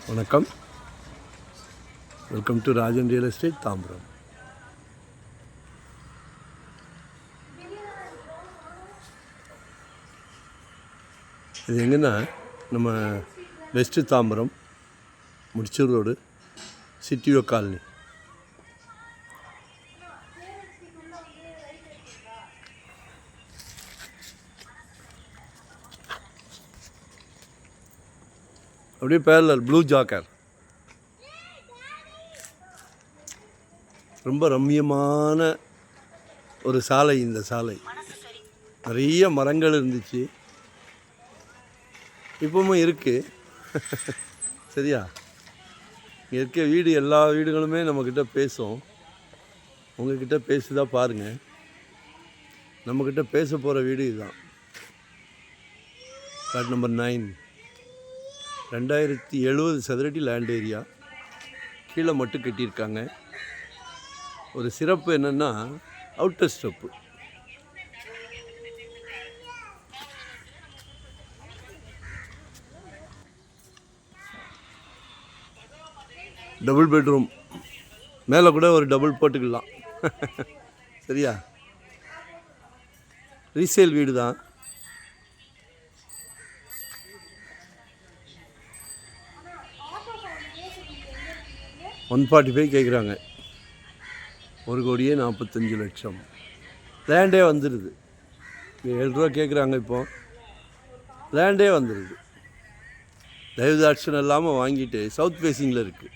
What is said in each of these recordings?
வணக்கம். Welcome to Rajan real estate Tambaram. இது எங்கன்னா நம்ம வெஸ்ட்டு தாம்பரம் முடிச்சூர் ரோடு சிட்டியோ காலனி. அப்படியே பேரலர் ப்ளூ ஜாக்கர். ரொம்ப ரம்மியமான ஒரு சாலை. இந்த சாலை நிறைய மரங்கள் இருந்துச்சு, இப்பவும் இருக்குது. சரியா? இங்கே இருக்க வீடு எல்லா வீடுகளுமே நம்மக்கிட்ட பேசும். உங்கள்கிட்ட பேசுதா பாருங்கள். நம்மக்கிட்ட பேச போகிற வீடு இதுதான். ஃப்ளாட் நம்பர் 9, 2070 சதுரடி லேண்ட் ஏரியா. கீழே மட்டும் கட்டியிருக்காங்க. ஒரு சிறப்பு என்னென்னா அவுட்டர் ஸ்டெப்பு. டபுள் பெட்ரூம், மேலே கூட ஒரு டபுள் போட்டுக்கலாம். சரியா? ரீசேல் வீடு தான். $145 கேட்குறாங்க. 1,45,00,000. லேண்டே வந்துடுது. 7 ரூபா கேட்குறாங்க. இப்போது லேண்டே வந்துடுது. லைவ் ஆக்ஷன் இல்லாமல் வாங்கிட்டு சவுத் ஃபேஸிங்கில் இருக்குது.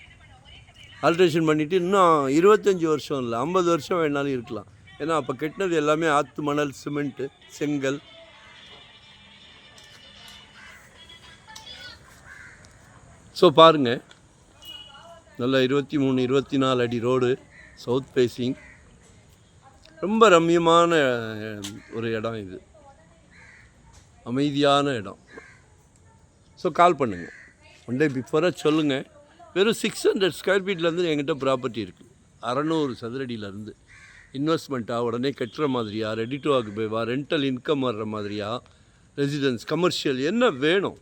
ஆல்ட்ரேஷன் பண்ணிவிட்டு இன்னும் 25 வருஷம் இல்லை, 50 வருஷம் வேணாலும் இருக்கலாம். ஏன்னா அப்போ கட்டினது எல்லாமே ஆற்று மணல், சிமெண்ட்டு, செங்கல். ஸோ பாருங்கள், நல்ல 23, 24 அடி ரோடு, சவுத் ஃபேஸிங். ரொம்ப ரம்மியமான ஒரு இடம் இது, அமைதியான இடம். ஸோ கால் பண்ணுங்கள், ஒன் டே பிஃபோராக சொல்லுங்கள். வெறும் 600 ஸ்கொயர் ஃபீட்லேருந்து என்கிட்ட ப்ராப்பர்ட்டி இருக்குது. 600 சதுரடியிலேருந்து. இன்வெஸ்ட்மெண்ட்டாக உடனே கட்டுற மாதிரியா, ரெடி டு ஆக்குபைவா, ரெண்டல் இன்கம் வர்ற மாதிரியா, ரெசிடென்ஸ், கமர்ஷியல், என்ன வேணும்?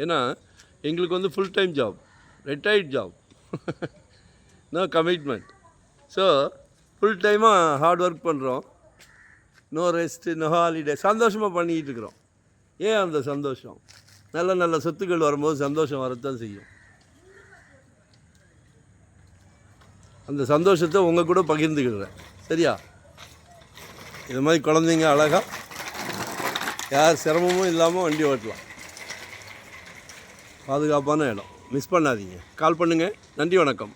ஏன்னா எங்களுக்கு வந்து full time job, retired job, no commitment. So full டைமாக ஹார்ட் ஒர்க் பண்ணுறோம். No rest, no holiday. சந்தோஷமாக பண்ணிக்கிட்டு இருக்கிறோம். ஏன் அந்த சந்தோஷம்? நல்ல நல்ல சொத்துக்கள் வரும்போது சந்தோஷம் வரத்தான் செய்யும். அந்த சந்தோஷத்தை உங்கள் கூட பகிர்ந்துக்கிடுறேன். சரியா? இது மாதிரி குழந்தைங்க அழகாக யார் சிரமமும் இல்லாமல் வண்டி ஓட்டலாம். பாதுகாப்பான இடம். மிஸ் பண்ணாதீங்க. கால் பண்ணுங்கள். நன்றி, வணக்கம்.